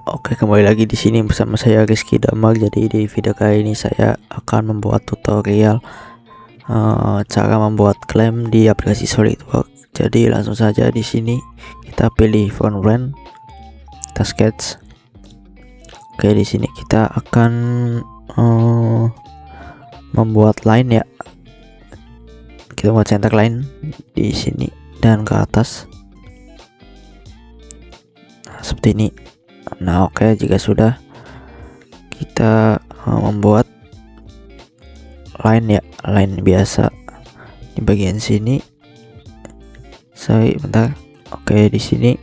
Oke, kembali lagi di sini bersama saya Rizky Damar. Jadi di video kali ini saya akan membuat tutorial cara membuat klaim di aplikasi SolidWorks. Jadi langsung saja di sini kita pilih front plan, kita sketch. Oke, di sini kita akan membuat line ya. Kita buat center line di sini dan ke atas. Nah, seperti ini. Nah, oke, jika sudah kita membuat line ya, line biasa di bagian sini. Bentar. Oke, di sini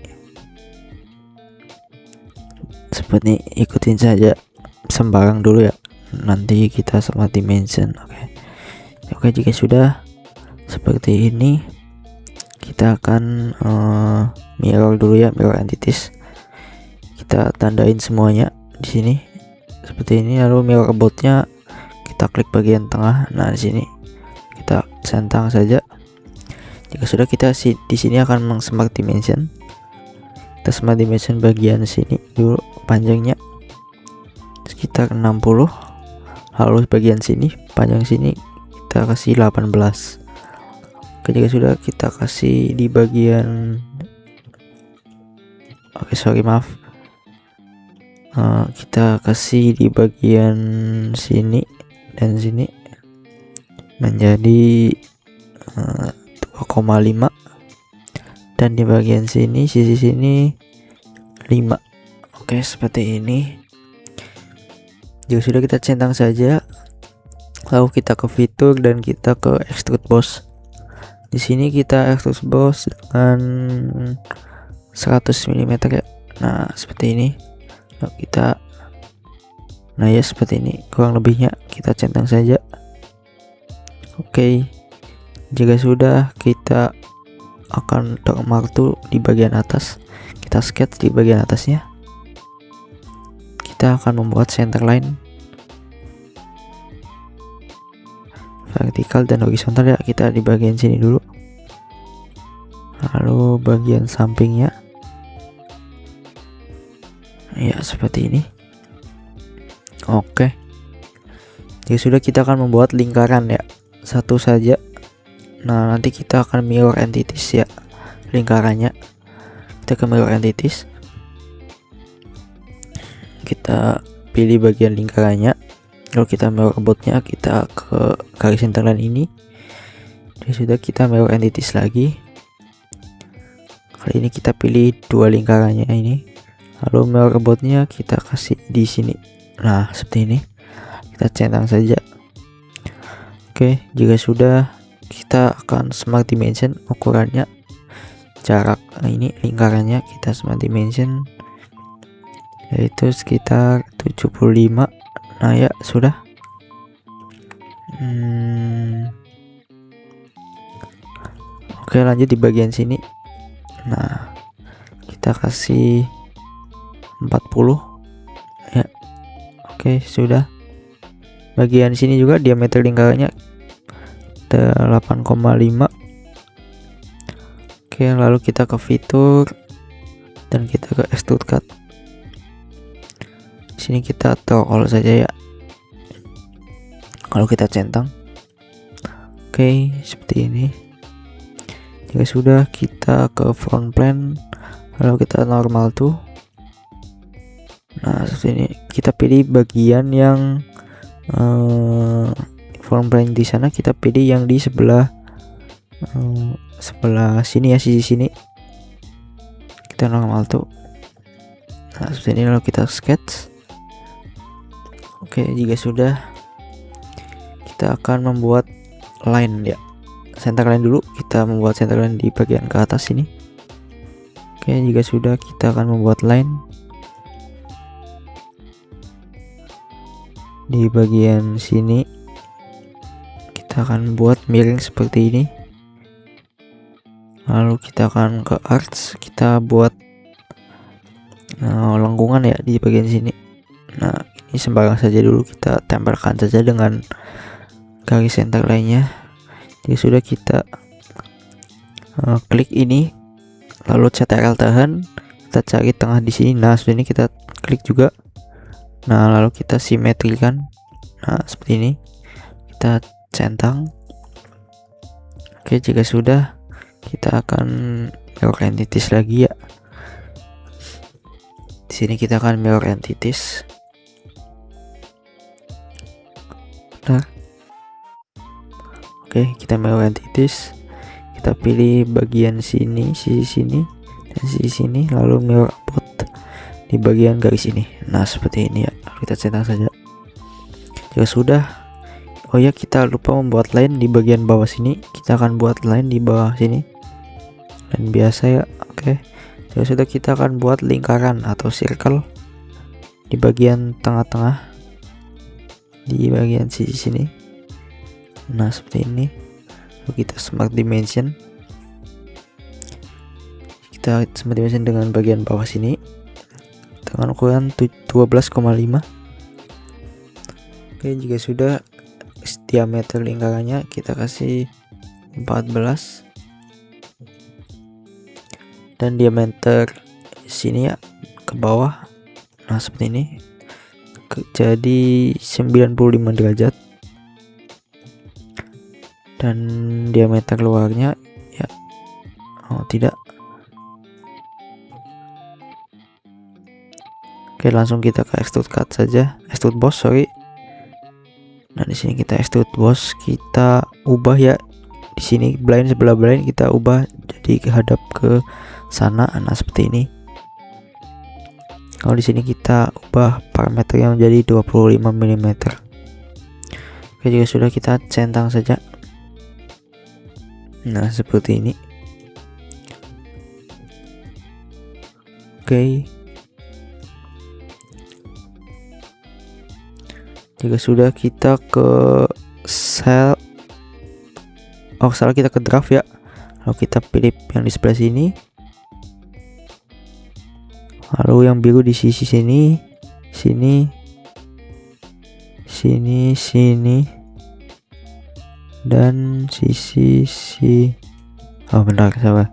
seperti ikutin saja sembarang dulu ya. Nanti kita sama dimension. Oke, jika sudah seperti ini, kita akan mirror dulu ya, mirror entities. Kita tandain semuanya di sini seperti ini, lalu mirror aboutnya kita klik bagian tengah. Nah, di sini kita centang saja. Jika sudah, kita di sini akan meng-smart dimension. Kita smart dimension bagian sini dulu, panjangnya sekitar 60. Lalu bagian sini, panjang sini kita kasih 18. Oke, jika sudah kita kasih di bagian kita kasih di bagian sini dan sini menjadi 2,5 dan di bagian sini, sisi sini 5. Oke, seperti ini. Jika sudah, kita centang saja, lalu kita ke fitur dan kita ke extrude boss. Di sini kita extrude boss dengan 100 mm ya. Nah, seperti ini. Lalu ya seperti ini kurang lebihnya, kita centang saja. Oke, jika sudah, kita akan martu di bagian atas, kita sketch di bagian atasnya. Kita akan membuat center line vertikal dan horizontal ya, kita di bagian sini dulu, lalu bagian sampingnya ya seperti ini. Oke, jadi sudah, kita akan membuat lingkaran ya, satu saja. Nah, nanti kita akan mirror entities ya, lingkarannya. Kita ke mirror entities, kita pilih bagian lingkarannya, lalu kita mirror aboutnya, kita ke garis center line ini. Jadi sudah, kita mirror entities lagi. Kali ini kita pilih dua lingkarannya ini, lalu mirror aboutnya kita kasih di sini. Nah, seperti ini, kita centang saja. Oke, jika sudah, kita akan smart dimension ukurannya, jarak ini lingkarannya kita smart dimension, yaitu sekitar 75. Nah ya sudah. Oke, lanjut di bagian sini. Nah, kita kasih 40 ya. Oke, sudah. Bagian sini juga diameter lingkarannya 8,5. Oke, lalu kita ke fitur dan kita ke extrude cut. Di sini kita toggle saja ya, kalau kita centang. Oke, seperti ini. Jika sudah, kita ke front plan, lalu kita normal tuh. Nah, seperti ini. Kita pilih bagian yang front plan di sana, kita pilih yang di sebelah sini ya, sisi sini. Kita normal tuh. Nah, seperti ini, lalu kita sketch. Oke, jika sudah, kita akan membuat line ya, center line dulu. Kita membuat center line di bagian ke atas sini. Oke, jika sudah, kita akan membuat line di bagian sini. Kita akan buat miring seperti ini, lalu kita akan ke arts, kita buat lengkungan ya di bagian sini. Nah, ini sembarang saja dulu, kita tempelkan saja dengan garis center lainnya. Jadi sudah, kita klik ini, lalu CTRL tahan, kita cari tengah di sini. Nah sudah, ini kita klik juga. Nah lalu kita simetrikan. Nah seperti ini, kita centang. Oke, jika sudah, kita akan mirror entities lagi ya. Di sini kita akan mirror entities. Bentar. Oke, kita mirror entities. Kita pilih bagian sini, sisi sini, dan sisi sini, lalu mirror output di bagian garis ini. Nah seperti ini ya. Kita centang saja. Jika sudah, oh ya, kita lupa membuat line di bagian bawah sini. Kita akan buat line di bawah sini. Dan biasa ya. Oke. Jika sudah, kita akan buat lingkaran atau circle di bagian tengah-tengah, di bagian sisi sini. Nah seperti ini. Lalu kita smart dimension. Kita smart dimension dengan bagian bawah sini dengan ukuran 12,5. Oke, jika sudah, diameter lingkarannya kita kasih 14, dan diameter sini ya ke bawah. Nah seperti ini, jadi 95 derajat, dan diameter luarnya ya, oh tidak. Oke, langsung kita ke extrude cut saja, extrude boss, sorry. Nah di sini kita extrude boss, kita ubah ya. Di sini blind, sebelah blind kita ubah jadi hadap ke sana. Nah seperti ini. Kalau di sini kita ubah parameternya menjadi 25 mm. Oke, jika sudah, kita centang saja. Nah seperti ini. Oke. Jika sudah, kita ke cell. Oh salah, kita ke draft ya. Lalu kita pilih yang di sebelah sini. Lalu yang biru di sisi sini, sini, sini, sini, dan sisi oh benar, salah.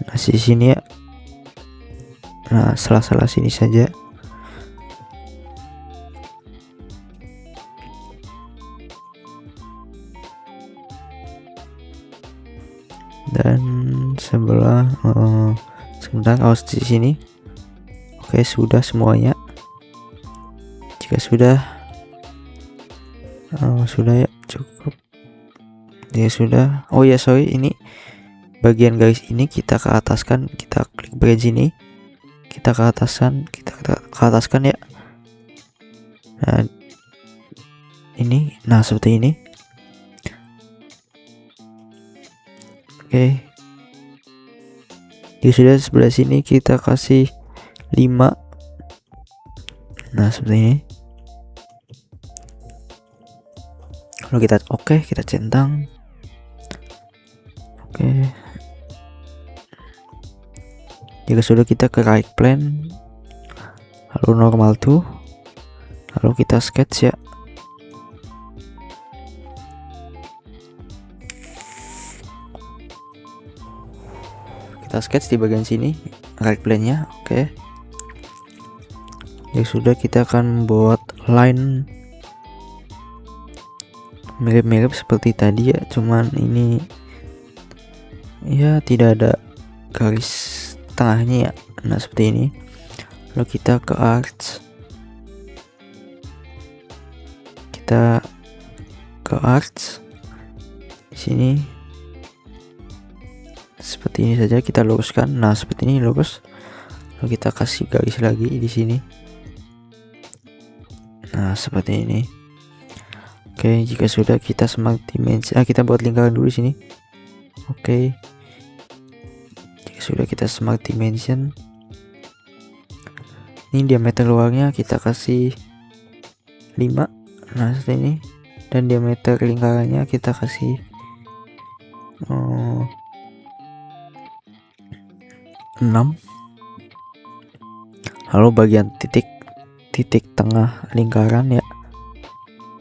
Nah sisi sini ya. Nah salah sini saja. Dan sebelah sebentar, awas di sini. Oke, sudah semuanya. Jika sudah, sudah ya, cukup. Ya sudah. Oh ya, sorry, ini bagian garis ini kita ke ataskan. Kita klik bridge ini, kita ke ataskan, ya. Nah ini, nah seperti ini. Oke. Jadi sudah, sebelah sini kita kasih 5. Nah seperti ini. Kalau kita kita centang. Oke. Jika sudah, kita ke right plane, lalu normal to, lalu kita sketch ya. Kita sketch di bagian sini right plane nya. Oke. Ya sudah, kita akan buat line mirip-mirip seperti tadi ya, cuman ini ya tidak ada garis tengahnya ya. Nah seperti ini. Lalu kita ke arts, kita ke arts di sini. Seperti ini saja, kita luruskan. Nah seperti ini, lurus. Lalu kita kasih garis lagi di sini. Nah seperti ini. Oke, jika sudah, kita smart dimension. Kita buat lingkaran dulu di sini. Oke. Jika sudah, kita smart dimension. Ini diameter luarnya kita kasih 5. Nah seperti ini. Dan diameter lingkarannya kita kasih 6. Lalu bagian titik tengah lingkaran ya.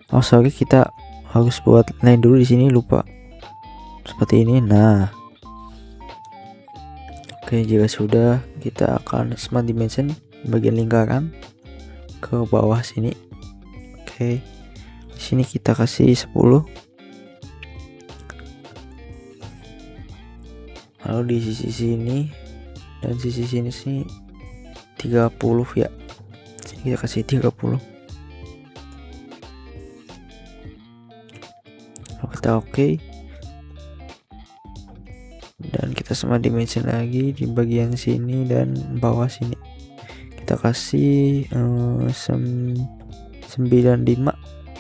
Oh sorry, kita harus buat line dulu di sini, lupa. Seperti ini. Nah oke, jika sudah, kita akan smart dimension bagian lingkaran ke bawah sini. Oke, di sini kita kasih 10. Lalu di sisi sini dan sisi sini sih 30 ya. Sini kita kasih 30. Lalu kita oke. Dan kita smart dimension lagi di bagian sini dan bawah sini. Kita kasih 95.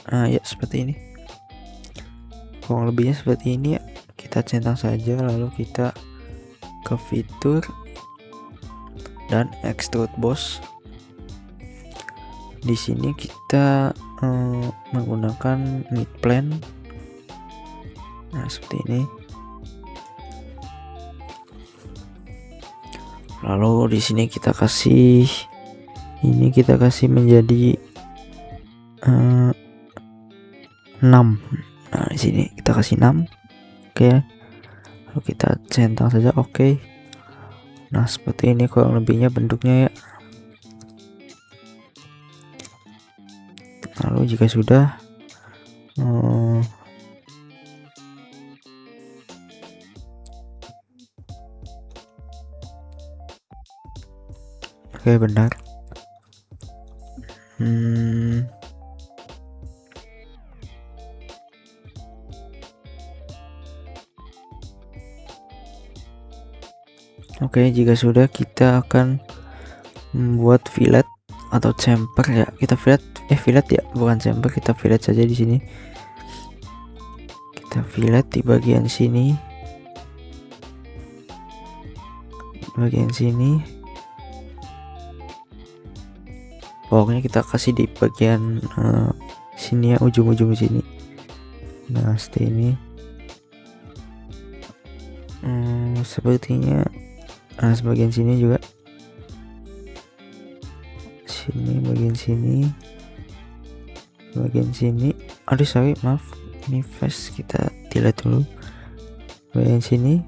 Nah ya, seperti ini. Kurang lebihnya seperti ini ya. Kita centang saja, lalu kita ke fitur dan extrude boss. Di sini kita menggunakan mid plane. Nah seperti ini. Lalu di sini kita kasih menjadi 6. Nah di sini kita kasih 6. Oke. Lalu kita centang saja. Oke. Nah seperti ini kurang lebihnya bentuknya ya. Lalu jika sudah oke, benar. Oke, jika sudah kita akan membuat fillet atau chamfer ya. Kita fillet ya, bukan chamfer. Kita fillet saja di sini. Kita fillet di bagian sini. Pokoknya kita kasih di bagian sini ya, ujung-ujung sini. Nah seperti ini. Sepertinya sebagian sini juga. Bagian sini. Aduh sorry, maaf. Ini face kita delete dulu. Bagian sini.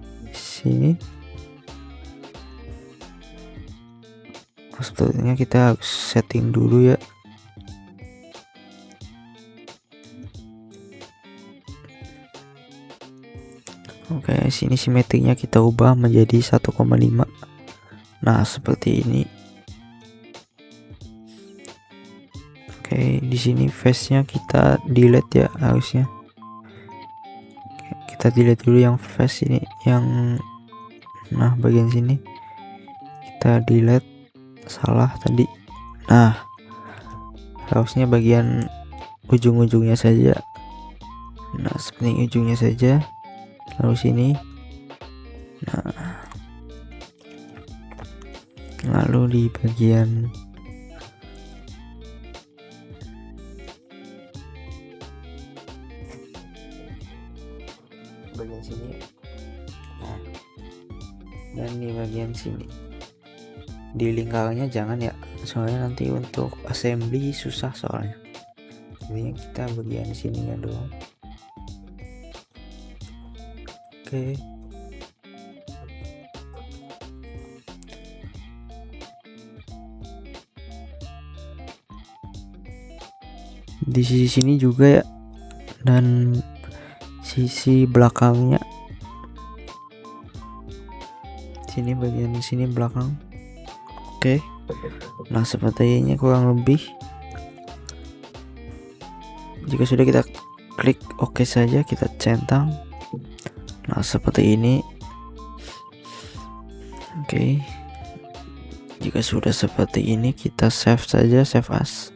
Sepertinya kita harus setting dulu ya. Oke, sini simetrinya kita ubah menjadi 1,5. Nah seperti ini. Oke, di sini face-nya kita delete ya harusnya. Oke, kita delete dulu yang face ini, nah bagian sini kita delete, salah tadi. Nah harusnya bagian ujung-ujungnya saja. Nah seperti ujungnya saja. Lalu sini. Nah lalu di bagian sini. Nah dan di bagian sini di lingkarannya jangan ya, soalnya nanti untuk assembly susah soalnya. Jadi kita bagian sininya doang. Oke. Di sisi sini juga ya, dan sisi belakangnya sini, bagian sini belakang. Oke. Nah seperti ini kurang lebih. Jika sudah kita klik oke saja, kita centang. Nah seperti ini. Oke. Jika sudah seperti ini, kita save saja, save as.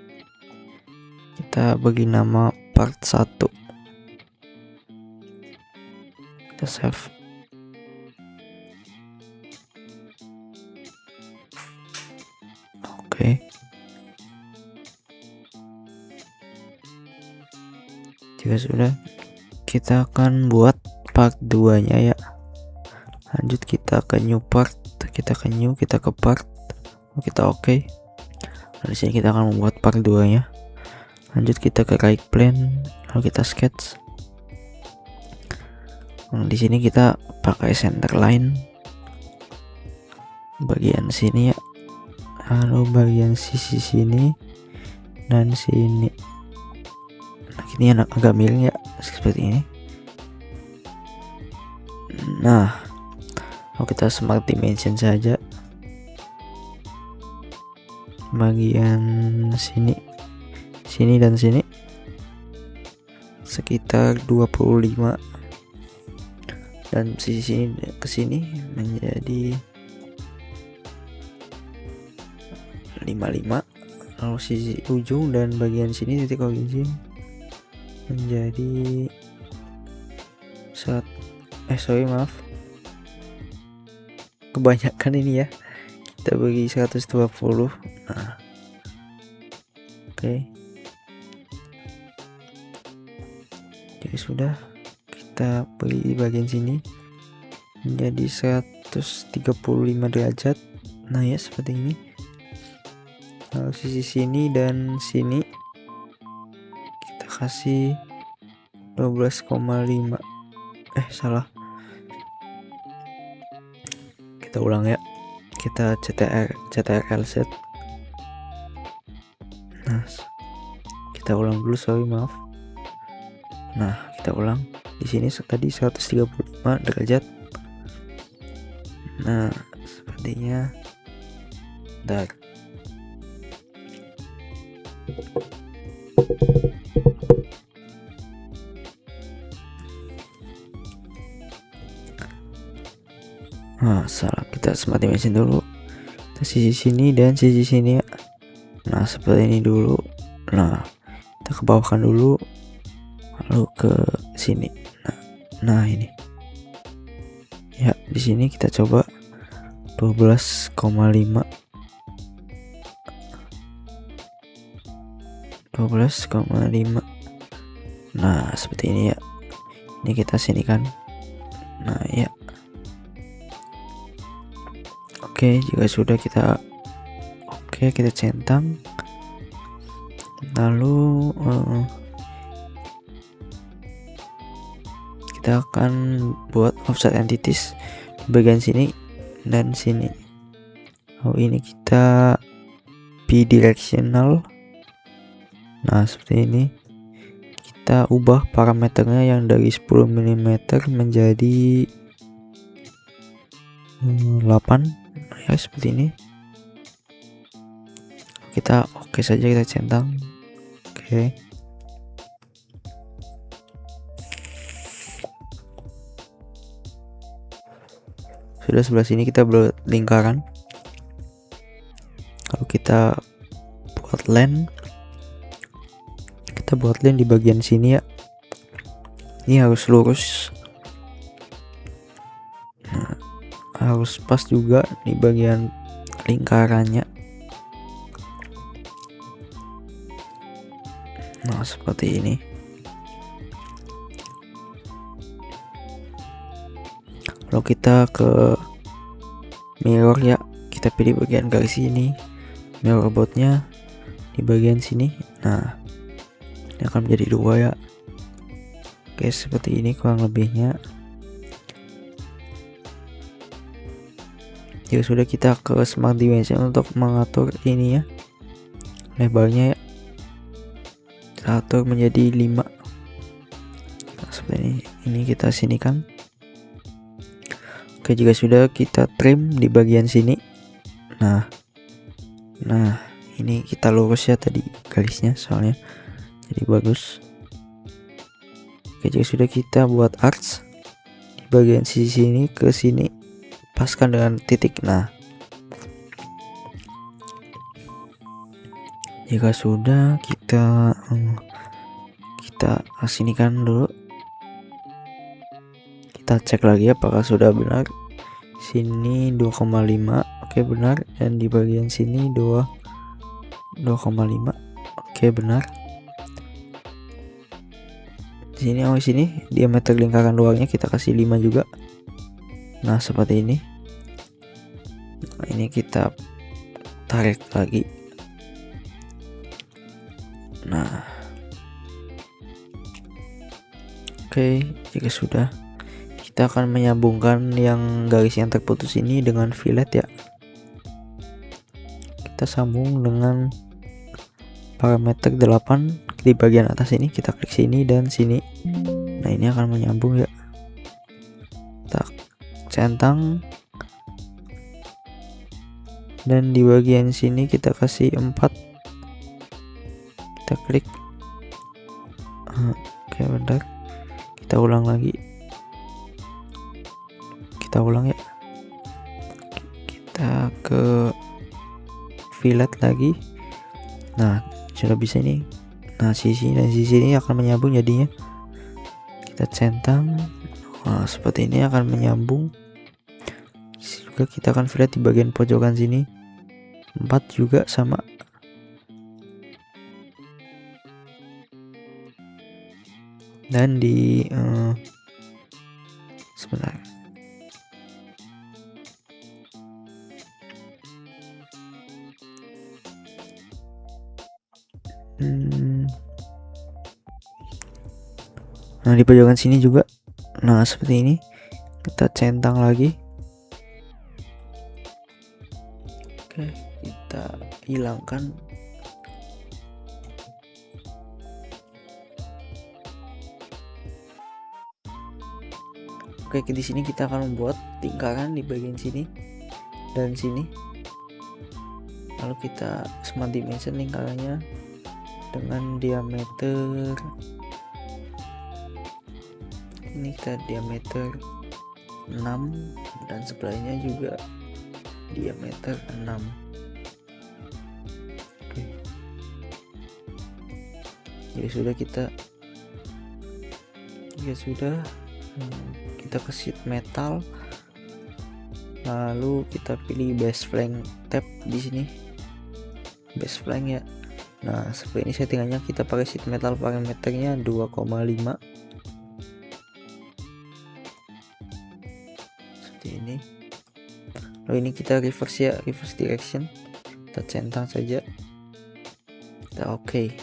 Kita bagi nama part 1. Kita save. Oke. Jika sudah, kita akan buat part 2 nya ya. Lanjut kita ke new part, kita ke new, kita ke part, kita oke. Di sini kita akan membuat part 2 nya. Lanjut kita ke right plane, lalu kita sketch. Nah, di sini kita pakai center line. bagian sini ya, lalu bagian sisi sini dan sini. Nah ini agak miring ya, seperti ini. Nah kalau kita smart dimension saja, bagian sini dan sini sekitar 25, dan sisi sini ke sini menjadi 55, lalu sisi ujung dan bagian sini titik origin menjadi maaf, kebanyakan ini ya, kita bagi 120. Nah oke. Jadi sudah, kita bagi di bagian sini menjadi 135 derajat. Nah ya seperti ini. Lalu sisi sini dan sini kita kasih 12,5. Salah, kita ulang ya, kita CTRL Z. Nah kita ulang dulu, maaf. Nah kita ulang di sini tadi 135 derajat. Nah sepertinya dar. Nah salah, kita smart dimension dulu, kita sisi sini dan sisi sini ya. Nah seperti ini dulu. Nah kita ke bawahkan dulu, lalu ke sini. Nah ini ya, di sini kita coba 12,5. Nah seperti ini ya, ini kita sinikan. Nah ya oke, jika sudah kita centang, lalu kita akan buat offset entities di bagian sini dan sini. Ini kita bidirectional. Nah seperti ini, kita ubah parameternya yang dari 10 mm menjadi 8 ya, seperti ini. Kita saja, kita centang. Sudah, sebelah sini kita buat lingkaran. Kalau kita buat line, di bagian sini ya, ini harus lurus. Nah, harus pas juga di bagian lingkarannya. Nah seperti ini. Kalau kita ke mirror ya, kita pilih bagian garis ini, mirror boardnya di bagian sini. Nah ini akan menjadi 2 ya. Oke, seperti ini kurang lebihnya. Ya sudah, kita ke smart dimension untuk mengatur ini ya, lebarnya ya, kita atur menjadi 5. Nah, seperti ini kita sinikan. Oke, jika sudah, kita trim di bagian sini. Nah ini kita lurus ya tadi garisnya, soalnya jadi bagus. Oke, jika sudah, kita buat arch di bagian sisi sini ke sini, paskan dengan titik. Nah jika sudah, kita sinikan dulu, kita cek lagi apakah sudah benar. Sini 2,5, oke benar, dan di bagian sini 2,5, oke benar. Di sini diameter lingkaran luarnya kita kasih 5 juga. Nah seperti ini. Nah, ini kita tarik lagi. Nah oke, jika sudah, kita akan menyambungkan yang garis yang terputus ini dengan fillet ya. kita sambung dengan parameter 8 di bagian atas ini. Kita klik sini dan sini. Nah, ini akan menyambung ya. Kita centang, dan di bagian sini kita kasih 4. Kita klik. Oke, bentar, kita ulang lagi. Kita ulang ya. Kita ke fillet lagi. Nah, sudah bisa ini. Nah, sisi dan sisi ini akan menyambung jadinya. Kita centang. Nah, seperti ini akan menyambung. Juga kita akan fillet di bagian pojokan sini. 4 juga sama. Dan di sebentar. Nah, di pojokan sini juga. Nah, seperti ini. Kita centang lagi. Oke, kita hilangkan. Oke, di sini kita akan membuat lingkaran di bagian sini dan sini. Lalu kita smart dimension lingkarannya dengan diameter. Ini kita diameter 6 dan sebelahnya juga diameter 6. Oke. Jadi sudah kita ke sheet metal, lalu kita pilih base flank tab di sini, base flank ya. Nah, seperti ini settingannya. Kita pakai sheet metal parameternya 2,5 seperti ini. Lalu ini kita reverse ya, reverse direction. Kita centang saja. Kita oke.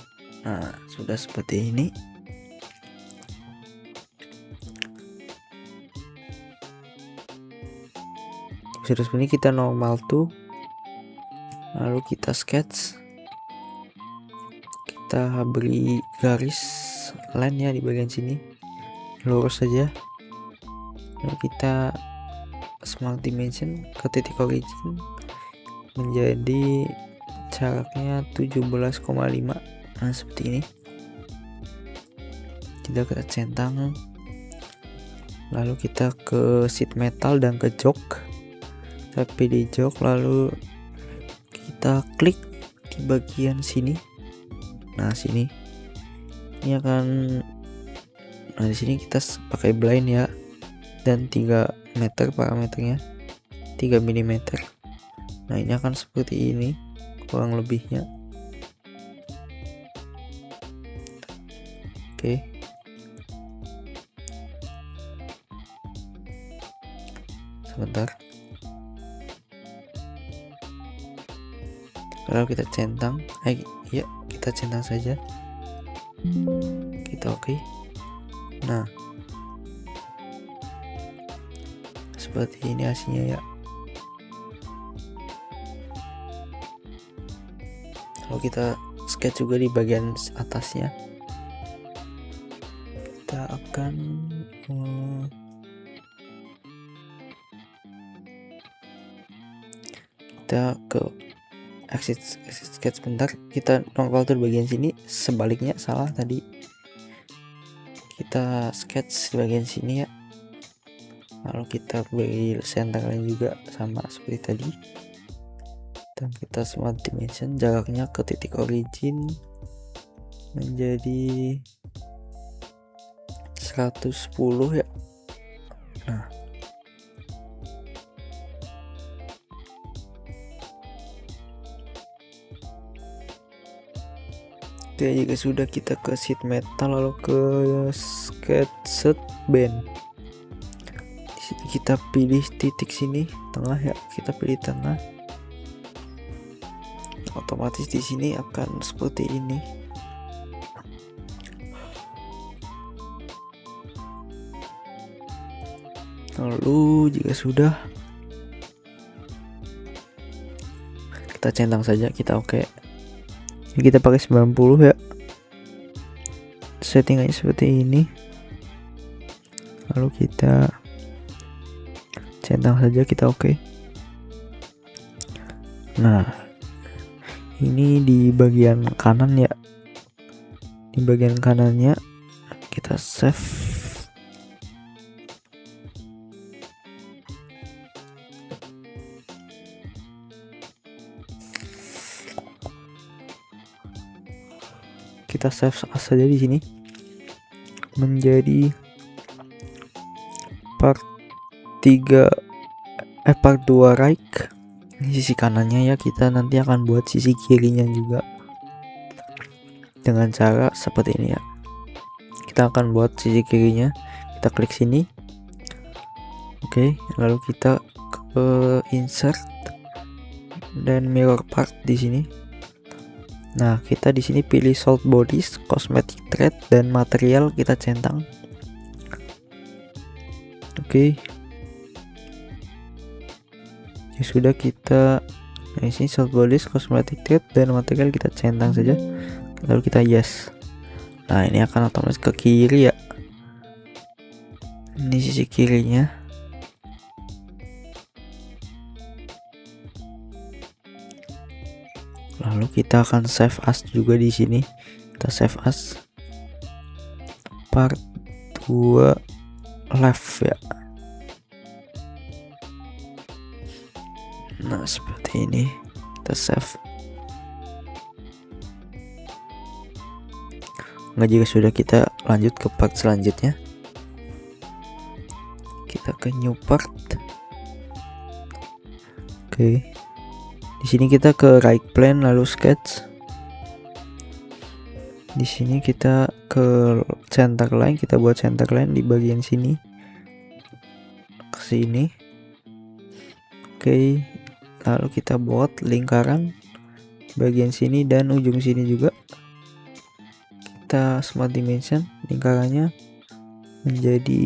Nah, sudah seperti ini. Sudah seperti ini, kita normal tuh, lalu kita sketch, kita beri garis line ya di bagian sini, lurus saja. Lalu kita smart dimension ke titik origin menjadi jaraknya 17,5. Nah, seperti ini. Kita centang, lalu kita ke sheet metal dan ke jok. Kita pilih jok, lalu kita klik di bagian sini. Nah, sini ini akan, nah di sini kita pakai blind ya, dan 3 meter parameternya, 3 mm. Nah, ini akan seperti ini kurang lebihnya. Oke. Sebentar. Kalau kita centang, ya kita centang saja. Kita oke. Nah, seperti ini hasilnya ya. Lalu kita sketch juga di bagian atasnya. Kita akan kita ke exit sketch. Bentar, kita normal tuh bagian sini, sebaliknya salah tadi. Kita sketch di bagian sini ya, lalu kita beri centernya juga sama seperti tadi, dan kita smart dimension jaraknya ke titik origin menjadi 110 ya. Nah, oke, jika sudah, kita ke sheet metal lalu ke sketch band. Di sini kita pilih titik sini tengah ya, kita pilih tengah. Otomatis di sini akan seperti ini. Lalu jika sudah, kita centang saja, kita oke. Ini kita pakai 90 ya, settingannya seperti ini, lalu kita centang saja, kita oke. Nah, ini di bagian kanan ya, di bagian kanannya kita save. Kita save saja di sini menjadi part 2 right. Ini sisi kanannya ya, kita nanti akan buat sisi kirinya juga dengan cara seperti ini ya. Kita akan buat sisi kirinya, kita klik sini, oke, lalu kita ke insert dan mirror part di sini. Nah, kita di sini pilih sold bodies, cosmetic thread, dan material kita centang. Oke. Ya sudah, kita di sini sold bodies, cosmetic thread, dan material kita centang saja. Lalu kita yes. Nah, ini akan otomatis ke kiri ya. Ini sisi kirinya. Lalu kita akan save as juga di sini. Kita save as part 2 left ya. Nah, seperti ini. Kita save. Nah, jika sudah, kita lanjut ke part selanjutnya. Kita ke new part. Oke. Di sini kita ke right plane lalu sketch. Di sini kita ke center line, kita buat center line di bagian sini. Ke sini. Oke. Lalu kita buat lingkaran bagian sini dan ujung sini juga. Kita smart dimension lingkarannya menjadi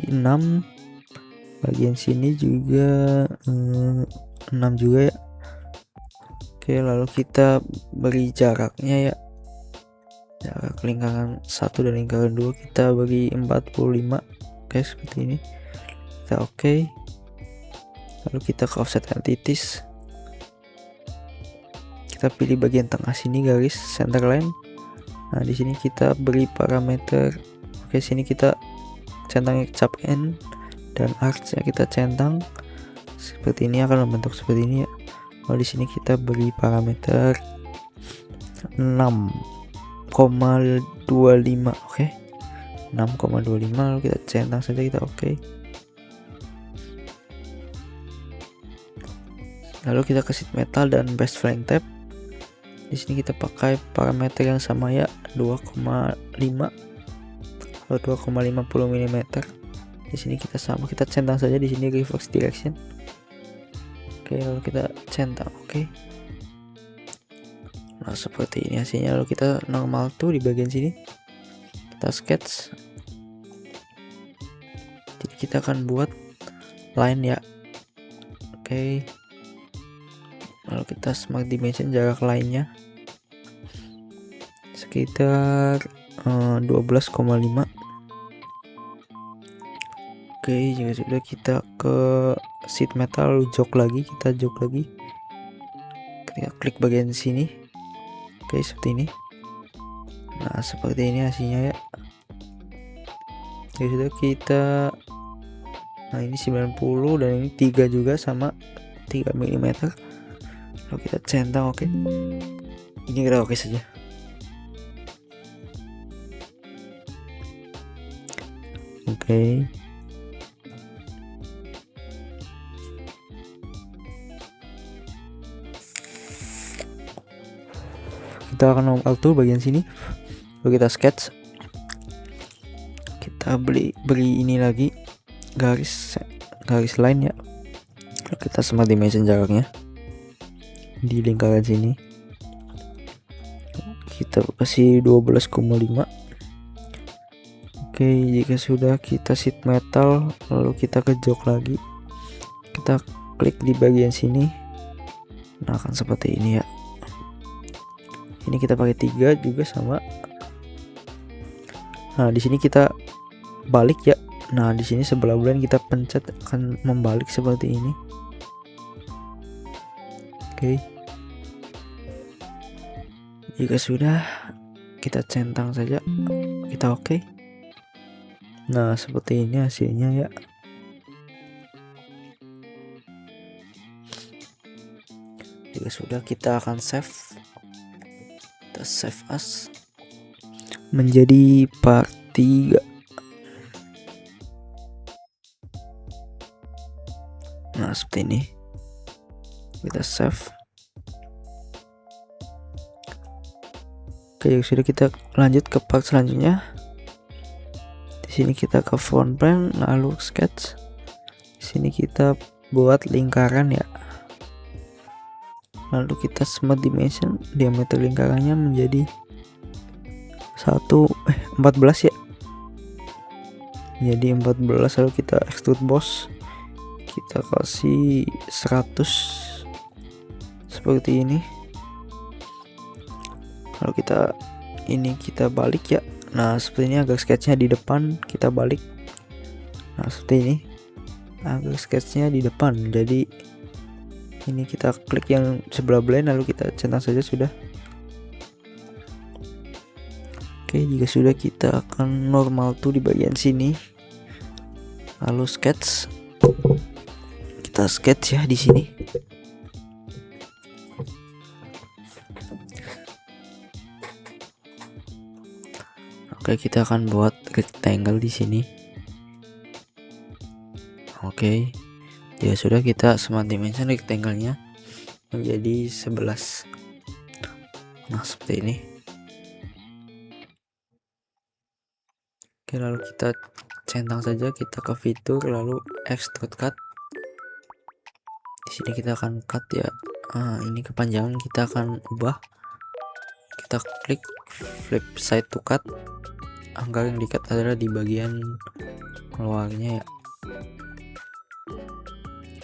6. Bagian sini juga 6 juga ya. Oke, lalu kita beri jaraknya ya. Jarak lingkaran 1 dan lingkaran 2 kita beri 45. Oke, seperti ini. Kita oke. Lalu kita ke offset entities. Kita pilih bagian tengah sini garis center line. Nah, di sini kita beri parameter. Oke, sini kita centang cap N dan arch ya, kita centang seperti ini, akan membentuk seperti ini ya. Lalu di sini kita beri parameter 6,25. Oke. 6,25, lalu kita centang saja, kita oke. Lalu kita ke sheet metal dan base flank tab. Di sini kita pakai parameter yang sama ya, 2,5 atau 2,50 mm. Di sini kita sama, kita centang saja di sini reverse direction. Oke, lalu kita centang, oke. Nah, seperti ini hasilnya. Lalu kita normal tuh di bagian sini. Kita sketch. Jadi kita akan buat line ya. Oke. Lalu kita smart dimension jarak lainnya sekitar 12,5. Oke, jika sudah, kita ke sheet metal, jok lagi, kita jok lagi. Kita klik bagian sini. Oke, seperti ini. Nah, seperti ini hasilnya ya. Jika sudah, kita, nah ini 90 dan ini 3 juga sama 3 mm. Lalu kita centang, oke. Ini kita oke saja. Oke. Kita akan normal tuh bagian sini. Lalu kita sketch. Kita beri ini lagi garis line ya. Lalu kita smart dimension jaraknya di lingkaran sini. Kita kasih 12,5. Oke, jika sudah, kita sheet metal, lalu kita ke jok lagi. Kita klik di bagian sini. Nah akan seperti ini ya. Ini kita pakai 3 juga sama. Nah di sini kita balik ya. Nah di sini sebelah bulan kita pencet akan membalik seperti ini. Oke. Jika sudah, kita centang saja. Kita oke. Nah seperti ini hasilnya ya. Jika sudah, kita akan save. Kita save as menjadi part 3. Nah seperti ini. Kita save. Oke, sudah, kita lanjut ke part selanjutnya. Di sini kita ke front plane, lalu sketch. Di sini kita buat lingkaran ya. Lalu kita smooth dimension, diameter lingkarannya menjadi 14 ya. Jadi 14, lalu kita extrude boss. Kita kasih 100 seperti ini. Kalau kita balik ya. Nah seperti ini agar sketchnya di depan, kita balik. Nah seperti ini agar sketchnya di depan. Jadi ini kita klik yang sebelah blend, lalu kita centang saja sudah. Oke, jika sudah, kita akan normal tuh di bagian sini. Lalu sketch. Kita sketch ya di sini. Oke, kita akan buat rectangle di sini. Oke. Ya sudah, kita smart dimension rectangle-nya menjadi 11. Nah, seperti ini. Oke, lalu kita centang saja, kita ke fitur lalu extrude cut. Di sini kita akan cut ya. Ini kepanjangan kita akan ubah. Kita klik flip side to cut. Angka yang di-cut adalah di bagian luarnya ya.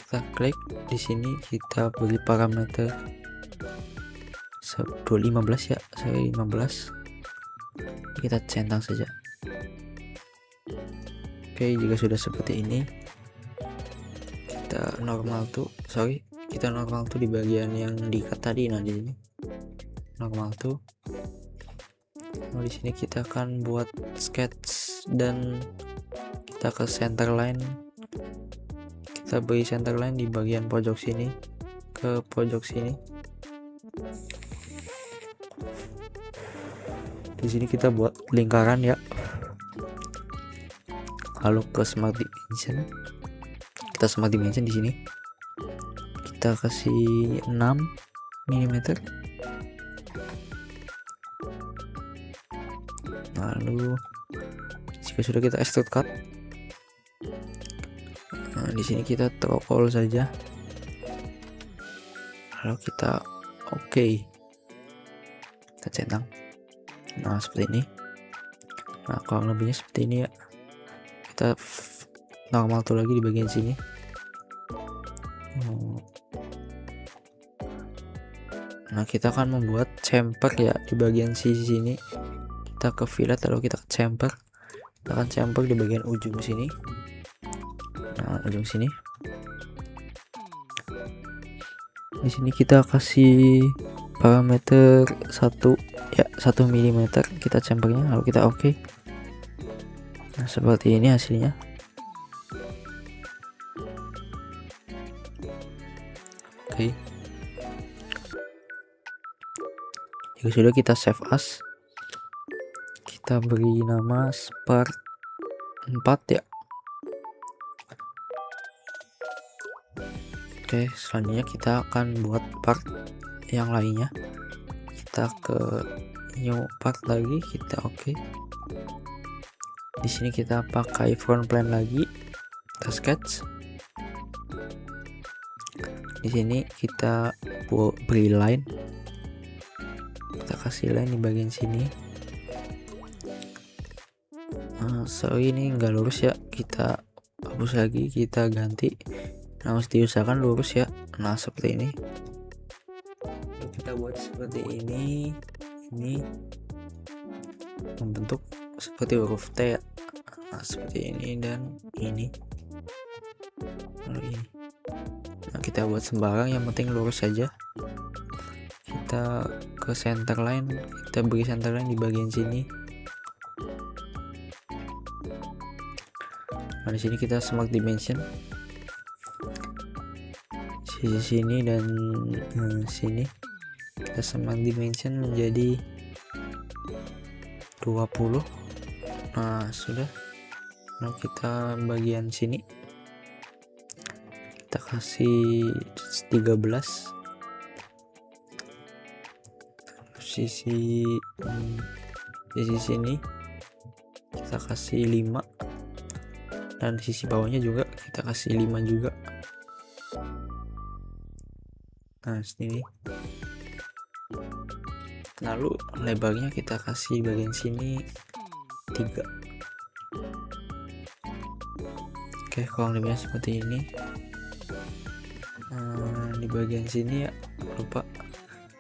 Kita klik di sini, kita beri parameter 15 ya, saya 15. Kita centang saja. Oke, jika sudah seperti ini, kita normal tuh di bagian yang di-cut tadi. Nah di sini normal tuh. Nah, di sini kita akan buat sketch dan kita ke center line. Kita beri center line di bagian pojok sini ke pojok sini. Di sini kita buat lingkaran ya. Lalu ke smart dimension. Kita smart dimension di sini. Kita kasih 6 mm. Lalu jika sudah, kita extrude cut. Nah, di sini kita throttle saja. Lalu kita oke. Kita centang. Nah, seperti ini. Nah, kurang lebihnya seperti ini ya. Kita normal tuh lagi di bagian sini. Nah, kita akan membuat chamfer ya di bagian sisi sini. Kita ke fillet lalu kita ke chamfer. Kita akan chamfer di bagian ujung sini. Nah, ujung sini. Di sini kita kasih parameter 1 mm. Kita chamfernya lalu kita oke. Nah, seperti ini hasilnya. Oke. Jika sudah, kita save as. Kita beri nama part 4 ya. Oke, selanjutnya kita akan buat part yang lainnya. Kita ke new part lagi, kita oke. Di sini kita pakai front plane lagi. Kita sketch. Di sini kita beri line. Kita kasih line di bagian sini. Sorry, ini nggak lurus ya, kita hapus lagi, kita ganti. Nah, harus diusahakan lurus ya. Nah, seperti ini. kita buat seperti ini membentuk seperti huruf T ya. Nah, seperti ini dan ini lalu ini. Nah, kita buat sembarang, yang penting lurus saja. Kita ke center line, kita beri center line di bagian sini. Nah, di sini kita smart dimension sisi sini dan sini kita smart dimension menjadi 20. Nah, sudah. Nah, kita bagian sini kita kasih 13. Sisi sini kita kasih 5, dan sisi bawahnya juga kita kasih 5 juga. Nah, sini lalu lebarnya kita kasih bagian sini 3. Oke, kurang lebihnya seperti ini. Di bagian sini ya lupa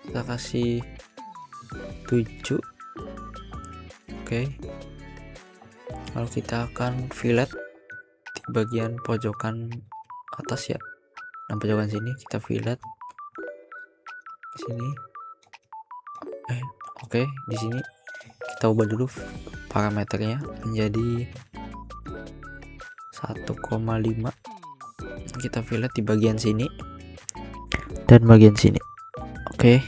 kita kasih 7. Oke, lalu kita akan fillet di bagian pojokan atas ya. Nah, pojokan sini kita fillet sini. Oke, di sini kita ubah dulu parameternya menjadi 1,5. Kita fillet di bagian sini dan bagian sini. Oke,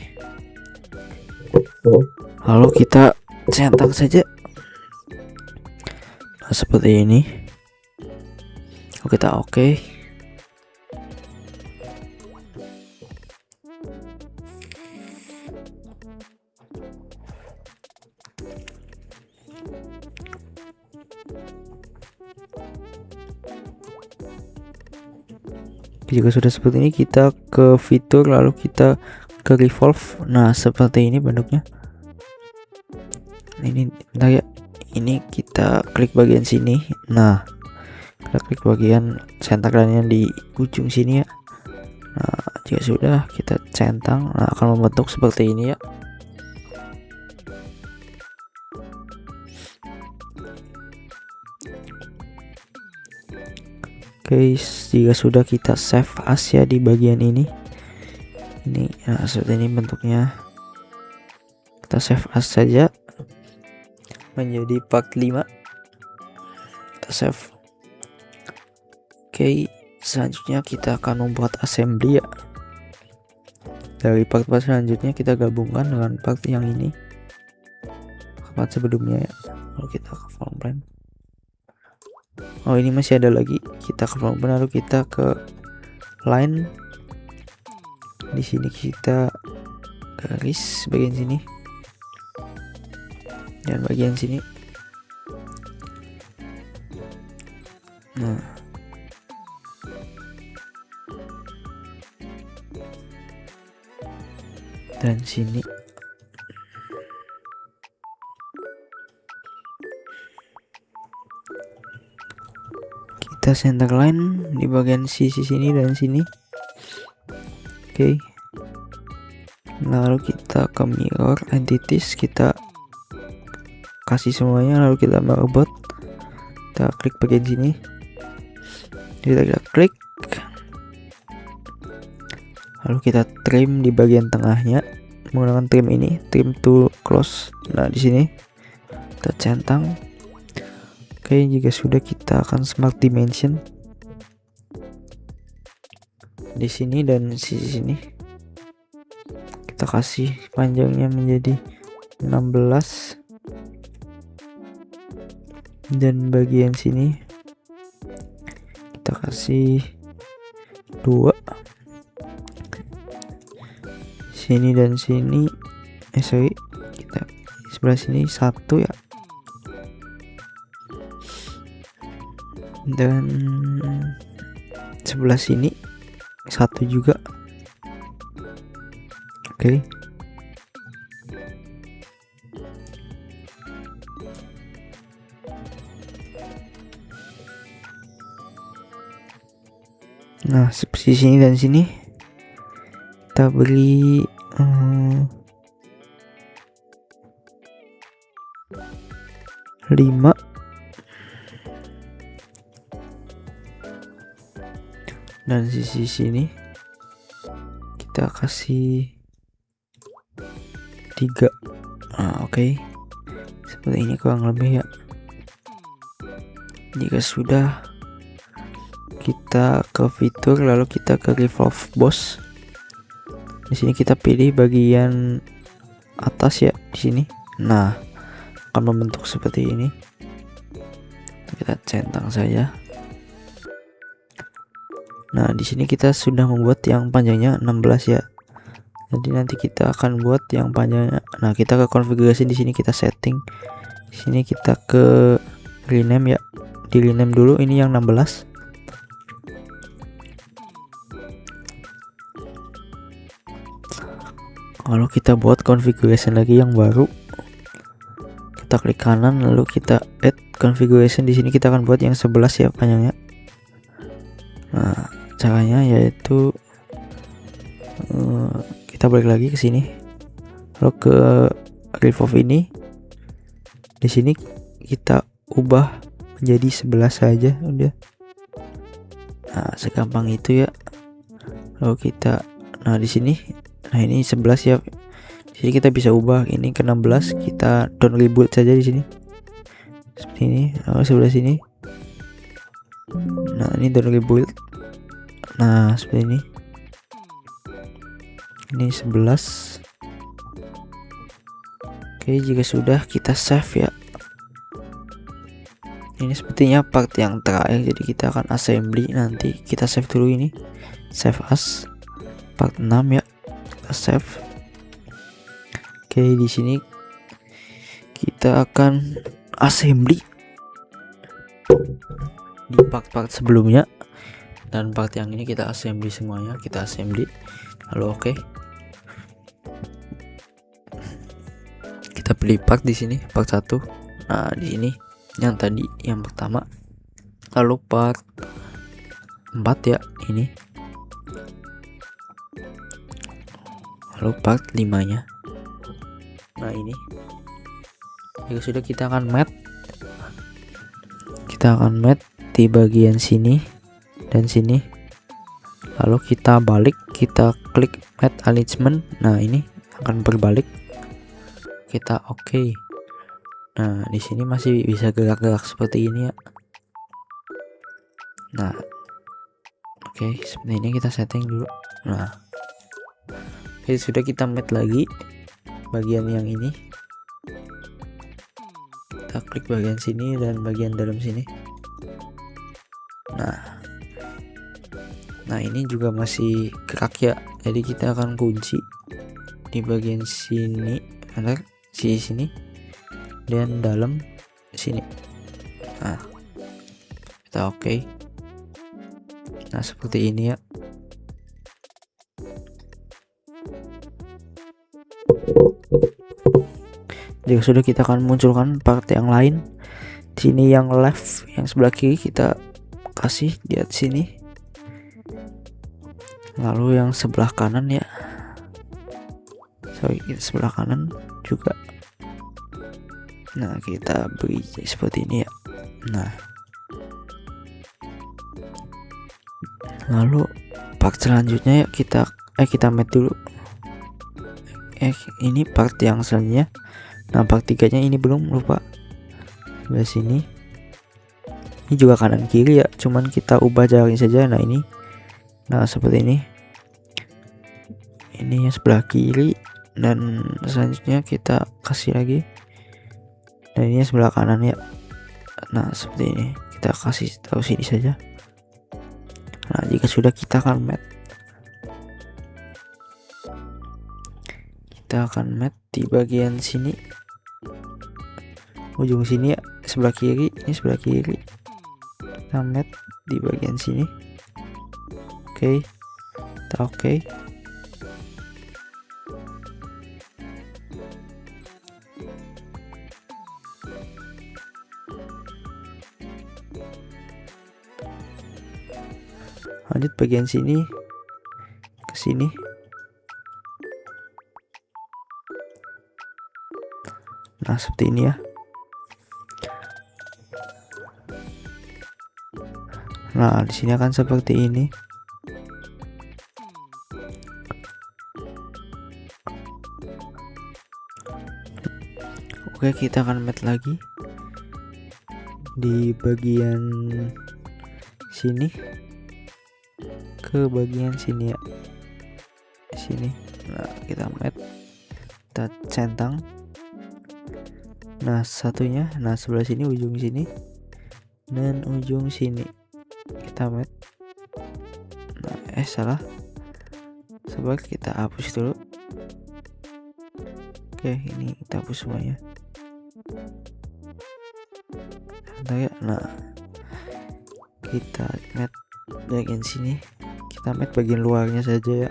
lalu kita centang saja. Nah, seperti ini. Kita oke. Jika sudah seperti ini, kita ke fitur lalu kita ke revolve. Nah, seperti ini bentuknya. Ini bentar ya, ini kita klik bagian sini. Nah, kita klik bagian center line-nya di ujung sini ya. Nah, jika sudah kita centang, nah akan membentuk seperti ini ya. Guys, jika sudah kita save as ya di bagian ini. Nah, seperti ini bentuknya. Kita save as saja menjadi part 5. Kita save. Oke, selanjutnya kita akan membuat assembly ya. Dari part-part selanjutnya kita gabungkan dengan part yang ini, part sebelumnya ya. Lalu kita ke form plan. Oh, ini masih ada lagi. Kita ke form plan lalu kita ke line. Di sini kita garis bagian sini dan bagian sini. Nah, dan sini. Kita center line di bagian sisi sini dan sini. Oke. Lalu kita ke mirror entities, kita kasih semuanya, lalu kita robot. Kita klik bagian sini. Kita klik. Lalu kita trim di bagian tengahnya menggunakan trim ini, trim to close. Nah, di sini kita centang. Oke, jika sudah kita akan smart dimension di sini dan sisi sini. Kita kasih panjangnya menjadi 16 dan bagian sini kita kasih 2. Sini dan sini kita sebelah sini 1 ya. Dan sebelah sini 1 juga. Oke. Nah, seperti sini dan sini kita beri 5. Dan sisi sini kita kasih 3. Nah, oke. Seperti ini kurang lebih ya. Jika sudah, kita ke fitur, lalu kita ke revolve boss. Di sini kita pilih bagian atas ya, di sini. Nah, akan membentuk seperti ini. Kita centang saja. Nah, di sini kita sudah membuat yang panjangnya 16 ya. Jadi nanti kita akan buat yang panjangnya. Nah, kita ke konfigurasi, di sini kita setting. Di sini kita ke rename ya. Di rename dulu ini yang 16. Lalu kita buat configuration lagi yang baru. Kita klik kanan lalu kita add configuration. Di sini kita akan buat yang 11 ya panjangnya. Nah, caranya yaitu kita balik lagi ke sini, lalu ke revolve ini. Di sini kita ubah menjadi 11 saja udah. Nah, segampang itu ya. Lalu kita, nah di sini, nah ini 11 ya. Di sini kita bisa ubah ini ke 16. Kita don't reboot saja di sini. Seperti ini. Lalu sebelah sini. Nah, ini don't reboot. Nah, seperti ini. Ini 11. Oke, jika sudah kita save ya. Ini sepertinya part yang terakhir, jadi kita akan assembly nanti. Kita save dulu ini. Save as part 6 ya. Kita save. Oke, di sini kita akan assembly di part-part sebelumnya, dan part yang ini kita assembly semuanya. Kita assembly. Lalu oke. Kita pilih part di sini, part 1. Nah, di sini yang tadi yang pertama. Lalu part 4 ya ini. Lalu part 5-nya. Nah, ini. Jika sudah, kita akan mat. Kita akan mat di bagian sini dan sini. Lalu kita balik, kita klik mat alignment. Nah, ini akan berbalik. Kita oke. Nah, di sini masih bisa gerak-gerak seperti ini ya. Nah, oke, seperti ini kita setting dulu. Nah, oke, sudah, kita mat lagi bagian yang ini. Kita klik bagian sini dan bagian dalam sini. Nah, ini juga masih gerak ya. Jadi kita akan kunci di bagian sini, sini dan dalam sini. Nah, kita oke. Nah, seperti ini ya. Jika sudah, kita akan munculkan part yang lain. Di sini yang left, yang sebelah kiri kita kasih di sini. Lalu yang sebelah kanan ya. Sebelah kanan juga. Nah, kita beri seperti ini ya. Nah, lalu part selanjutnya ya, kita mat dulu. Ini part yang selanjutnya. Nah, part 3-nya ini belum, lupa. Sebelah sini. Ini juga kanan kiri ya, cuman kita ubah jaraknya saja. Nah, ini. Nah, seperti ini. Ini yang sebelah kiri, dan selanjutnya kita kasih lagi. Dan ini sebelah kanan ya. Nah, seperti ini. Kita kasih tahu sini saja. Nah, jika sudah, kita akan mat. Kita akan mat di bagian sini. Ujung sini ya, sebelah kiri. Ini sebelah kiri. Kita mat di bagian sini. Oke. Kita oke. Lanjut bagian sini ke sini. Nah, seperti ini ya. Nah, di sini akan seperti ini. Oke, kita akan match lagi di bagian sini ke bagian sini ya, sini. Nah, kita match, kita centang. Nah, satunya, nah sebelah sini, ujung sini dan ujung sini kita match. Nah, salah, sebab kita hapus dulu. Oke, ini kita hapus semuanya. Ya. Nah, kita match bagian sini, kita match bagian luarnya saja ya.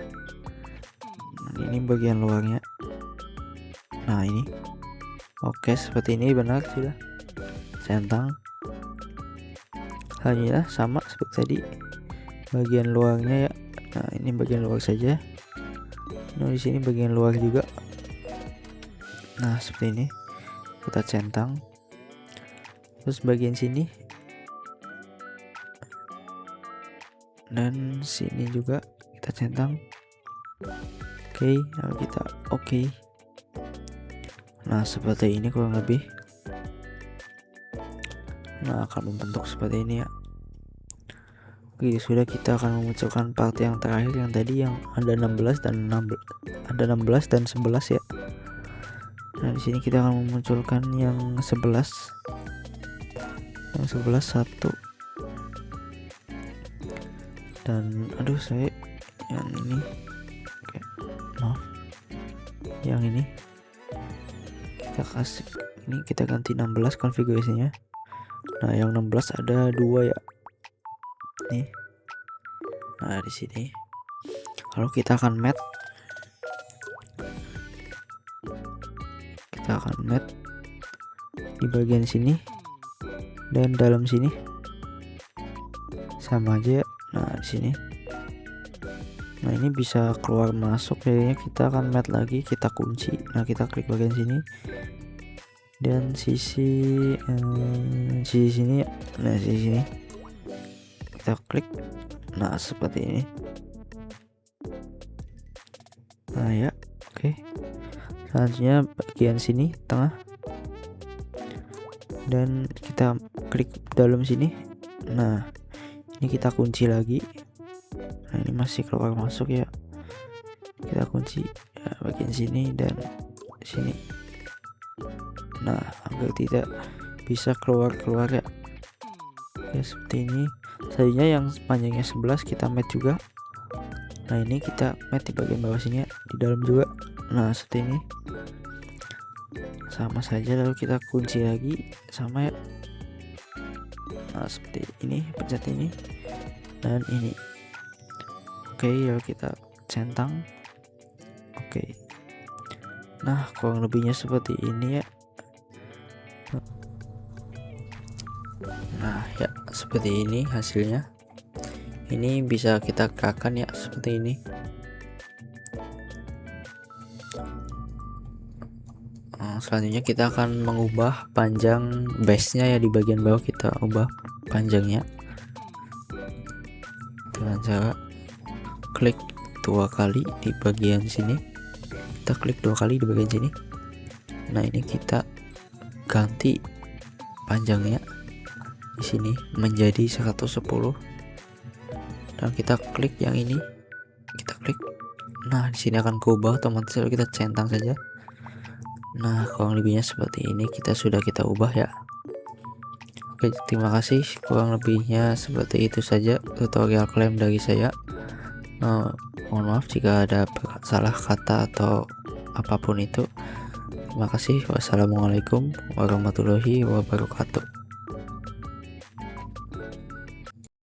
Nah, ini bagian luarnya. Nah, ini oke, seperti ini benar sudah centang. Hanya sama seperti tadi bagian luarnya ya. Nah, ini bagian luar saja. Nah, di sini bagian luar juga. Nah, seperti ini kita centang. Terus bagian sini dan sini juga kita centang. Oke, lalu kita oke. Nah, seperti ini kurang lebih. Nah, akan membentuk seperti ini ya. Oke, sudah, kita akan memunculkan part yang terakhir yang tadi yang ada 16 dan 11 ya. Nah, di sini kita akan memunculkan yang 11. Yang 11 satu. Dan aduh, saya yang ini. Oke, maaf. Yang ini kita kasih, ini kita ganti 16 konfigurasinya. Nah, yang 16 ada 2 ya. Nih. Nah, di sini. Lalu kita akan match. Kita akan match di bagian sini dan dalam sini. Sama aja ya. Nah, di sini. Nah, ini bisa keluar masuk, kayaknya kita akan match lagi, kita kunci. Nah, kita klik bagian sini dan sisi sini. Nah, sisi sini kita klik. Nah, seperti ini. Nah ya, oke. Selanjutnya bagian sini tengah dan kita klik dalam sini. Nah, ini kita kunci lagi. Nah, ini masih keluar masuk ya, kita kunci ya, bagian sini dan sini. Nah, agar tidak bisa keluar ya. Ya, seperti ini. Tadinya yang panjangnya 11 kita match juga. Nah, ini kita match di bagian bawah sini ya, di dalam juga. Nah, seperti ini. Sama saja, lalu kita kunci lagi sama ya. Nah, seperti ini, pencet ini dan ini. Oke, lalu kita centang. Oke. Nah, kurang lebihnya seperti ini ya. Nah ya, seperti ini hasilnya. Ini bisa kita gerakan ya, seperti ini. Selanjutnya kita akan mengubah panjang base nya ya, di bagian bawah kita ubah panjangnya dengan cara klik 2 kali di bagian sini. Kita klik 2 kali di bagian sini. Nah, ini kita ganti panjangnya di sini menjadi 110 dan kita klik yang ini, kita klik. Nah, di sini akan keubah otomatis, lalu kita centang saja. Nah, kurang lebihnya seperti ini kita ubah ya. Oke, terima kasih. Kurang lebihnya seperti itu saja tutorial klaim dari saya. Mohon maaf jika ada salah kata atau apapun itu. Terima kasih. Wassalamualaikum warahmatullahi wabarakatuh.